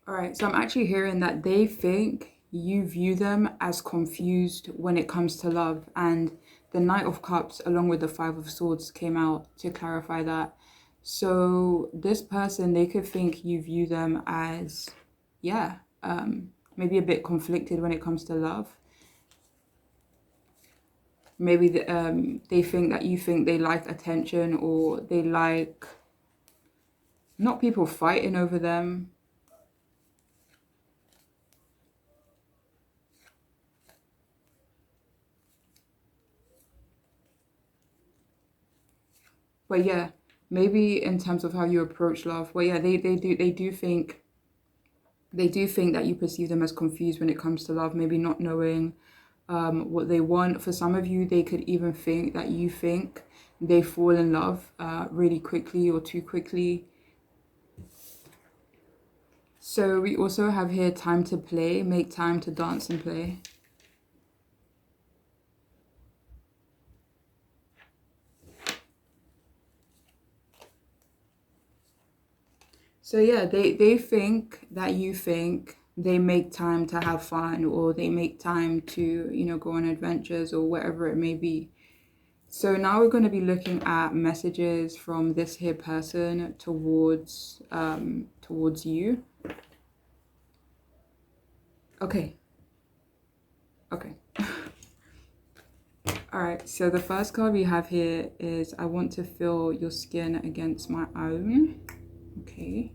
Speaker 1: All right, so I'm actually hearing that they think you view them as confused when it comes to love. And the Knight of Cups, along with the Five of Swords, came out to clarify that. So this person, they could think you view them as, yeah, maybe a bit conflicted when it comes to love. Maybe they think that you think they like attention or they like not people fighting over them. But yeah, maybe in terms of how you approach love, well, yeah, they do think They do think that you perceive them as confused when it comes to love, maybe not knowing what they want. For some of you, they could even think that you think they fall in love really quickly or too quickly. So we also have here time to play, make time to dance and play. So yeah, they think that you think they make time to have fun, or they make time to, you know, go on adventures or whatever it may be. So now we're going to be looking at messages from this here person towards you. Okay. All right, so the first card we have here is I want to feel your skin against my own. Okay.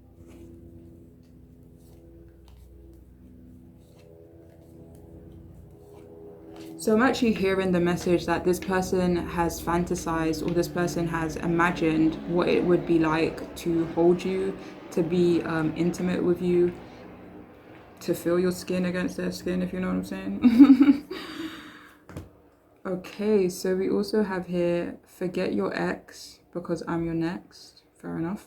Speaker 1: So I'm actually hearing the message that this person has fantasized, or this person has imagined what it would be like to hold you, to be intimate with you, to feel your skin against their skin, if you know what I'm saying. Okay, so we also have here, forget your ex because I'm your next. Fair enough.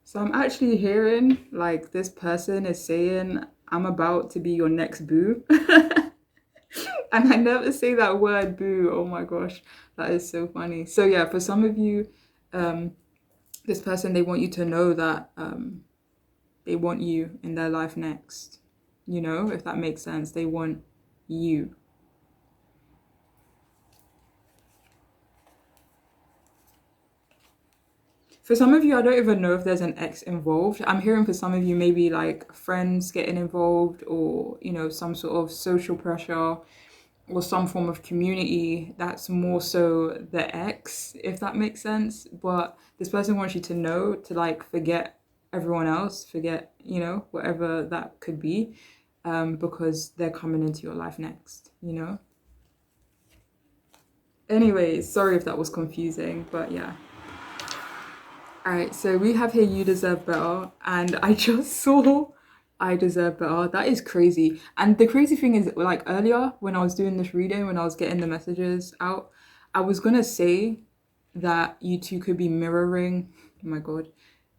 Speaker 1: So I'm actually hearing like this person is saying, I'm about to be your next boo. And I never say that word boo. Oh my gosh, that is so funny. So yeah, for some of you, this person, they want you to know that they want you in their life next. You know, if that makes sense. They want you. For some of you, I don't even know if there's an ex involved. I'm hearing for some of you, maybe like friends getting involved, or, you know, some sort of social pressure or some form of community that's more so the ex, if that makes sense. But this person wants you to know to like forget everyone else, forget, you know, whatever that could be, because they're coming into your life next, you know? Anyways, sorry if that was confusing, but yeah. All right, so we have here You Deserve Better, and I just saw I Deserve Better. That is crazy. And the crazy thing is, like earlier when I was doing this reading, when I was getting the messages out, I was gonna say that you two could be mirroring, oh my God,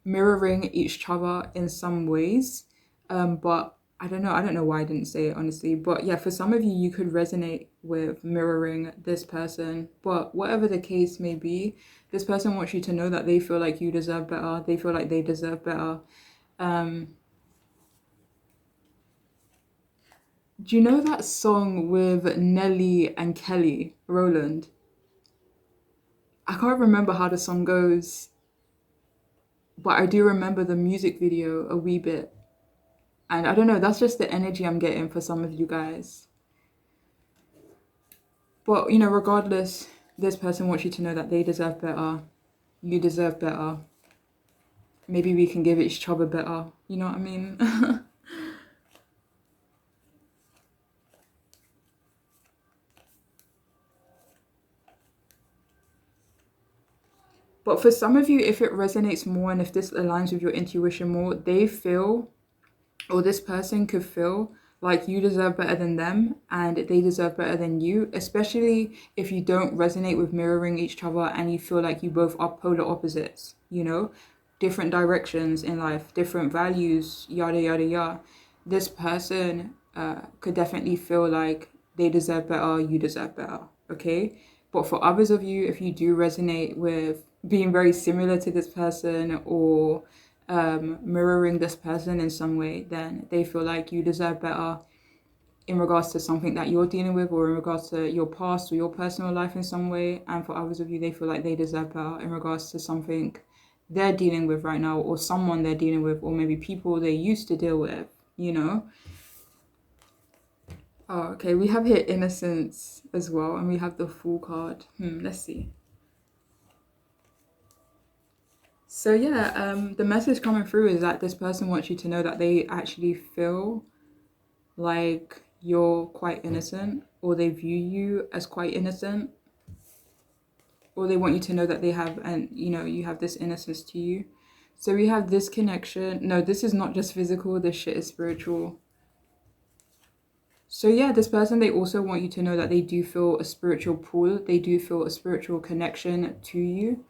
Speaker 1: mirroring each other in some ways. But I don't know why I didn't say it honestly. But yeah, for some of you, you could resonate with mirroring this person. But whatever the case may be, this person wants you to know that they feel like you deserve better. They feel like they deserve better. Um, do you know that song with Nelly and Kelly Rowland? I can't remember how the song goes, but I do remember the music video a wee bit. And I don't know, that's just the energy I'm getting for some of you guys. But, you know, regardless, this person wants you to know that they deserve better. You deserve better. Maybe we can give each other better. You know what I mean? But for some of you, if it resonates more and if this aligns with your intuition more, they feel, or this person could feel like you deserve better than them and they deserve better than you, especially if you don't resonate with mirroring each other and you feel like you both are polar opposites, you know, different directions in life, different values, yada, yada, yada. This person could definitely feel like they deserve better, you deserve better, okay? But for others of you, if you do resonate with being very similar to this person, or mirroring this person in some way, then they feel like you deserve better in regards to something that you're dealing with, or in regards to your past or your personal life in some way. And for others of you, they feel like they deserve better in regards to something they're dealing with right now, or someone they're dealing with, or maybe people they used to deal with, you know? Oh, okay, we have here innocence as well, and we have the Fool card. Let's see. So yeah, the message coming through is that this person wants you to know that they actually feel like you're quite innocent, or they view you as quite innocent, or they want you to know that they have, and you have this innocence to you. So we have this connection. No, this is not just physical, this shit is spiritual. So yeah, this person, they also want you to know that they do feel a spiritual pull, they do feel a spiritual connection to you.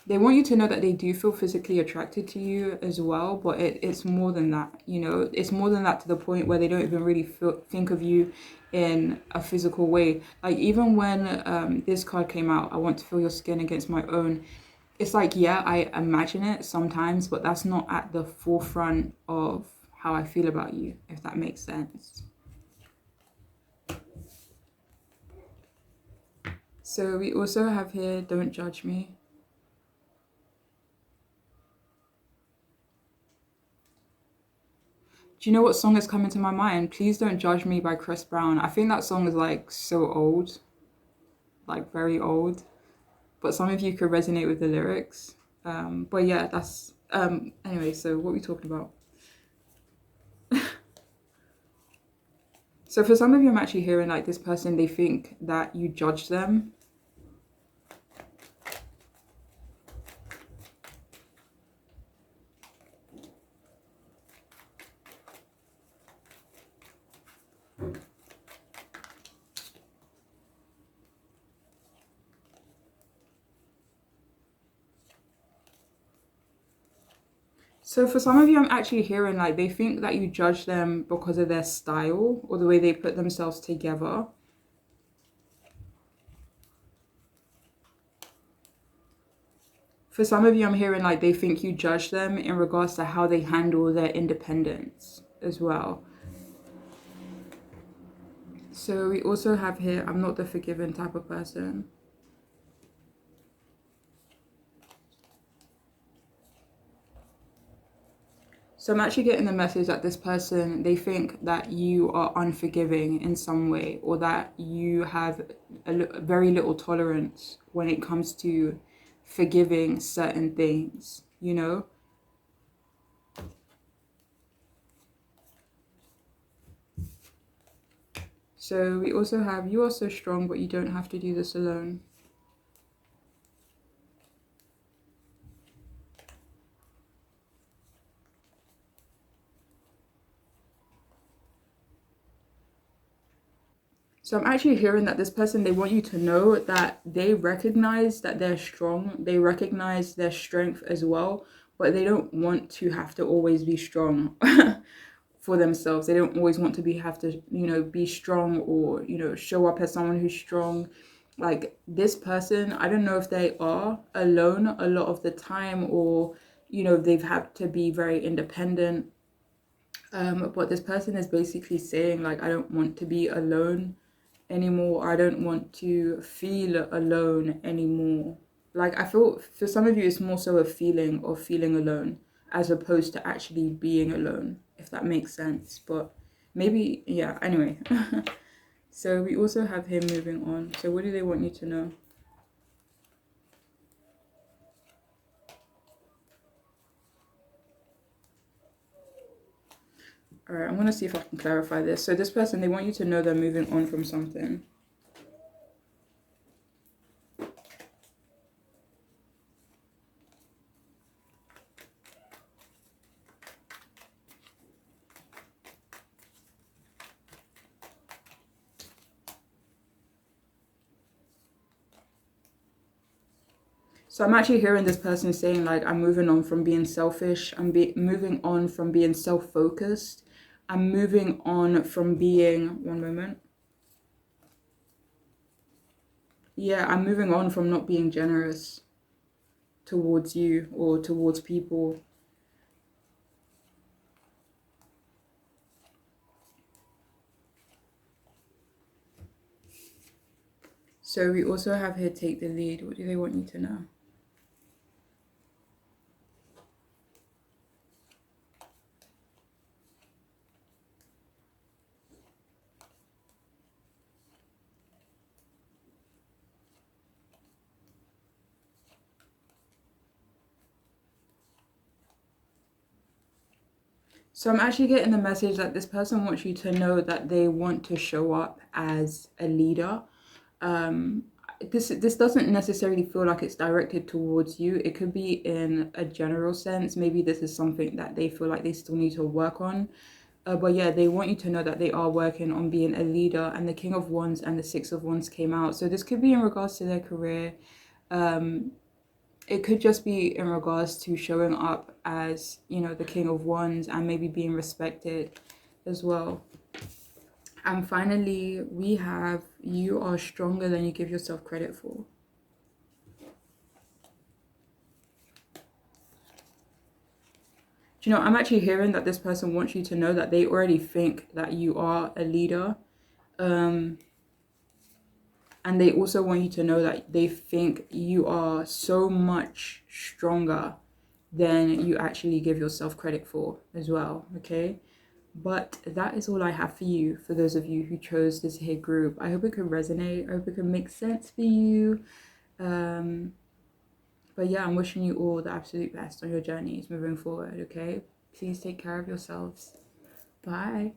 Speaker 1: They want you to know that they do feel physically attracted to you as well, but it's more than that, it's more than that, to the point where they don't even really think of you in a physical way. Like, even when this card came out, I want to feel your skin against my own, it's like, yeah, I imagine it sometimes, but that's not at the forefront of how I feel about you, if that makes sense. So we also have here, don't judge me. Do you know what song is coming to my mind? Please Don't Judge Me by Chris Brown. I think that song is like so old, like very old, but some of you could resonate with the lyrics. But yeah, that's anyway, so what are we talking about? So for some of you, I'm actually hearing like this person, they think that you judge them. So for some of you, I'm actually hearing like they think that you judge them because of their style or the way they put themselves together. For some of you, I'm hearing like they think you judge them in regards to how they handle their independence as well. So we also have here, I'm not the forgiving type of person. So I'm actually getting the message that this person, they think that you are unforgiving in some way, or that you have very little tolerance when it comes to forgiving certain things, So we also have, you are so strong, but you don't have to do this alone. So I'm actually hearing that this person, they want you to know that they recognize that they're strong. They recognize their strength as well, but they don't want to have to always be strong for themselves. They don't always want to have to, be strong, or, show up as someone who's strong. Like, this person, I don't know if they are alone a lot of the time, or, they've had to be very independent. But this person is basically saying, like, I don't want to be alone anymore. I don't want to feel alone anymore. Like, I feel for some of you, it's more so a feeling of feeling alone as opposed to actually being alone, if that makes sense. But maybe, yeah, anyway. So we also have him moving on. So what do they want you to know? All right, I'm going to see if I can clarify this. So this person, they want you to know they're moving on from something. So I'm actually hearing this person saying, like, I'm moving on from being selfish. I'm moving on from being self-focused. I'm moving on from being, one moment. Yeah, I'm moving on from not being generous towards you or towards people. So we also have here, take the lead. What do they want you to know? So I'm actually getting the message that this person wants you to know that they want to show up as a leader. Um, this doesn't necessarily feel like it's directed towards you. It could be in a general sense. Maybe this is something that they feel like they still need to work on. But yeah, they want you to know that they are working on being a leader, and the King of Wands and the Six of Wands came out. So this could be in regards to their career. It could just be in regards to showing up as, you know, the King of Wands and maybe being respected as well. And finally, we have you are stronger than you give yourself credit for. Do you know, I'm actually hearing that this person wants you to know that they already think that you are a leader. And they also want you to know that they think you are so much stronger than you actually give yourself credit for as well, okay? But that is all I have for you, for those of you who chose this here group. I hope it could resonate. I hope it can make sense for you. But yeah, I'm wishing you all the absolute best on your journeys moving forward, okay? Please take care of yourselves. Bye.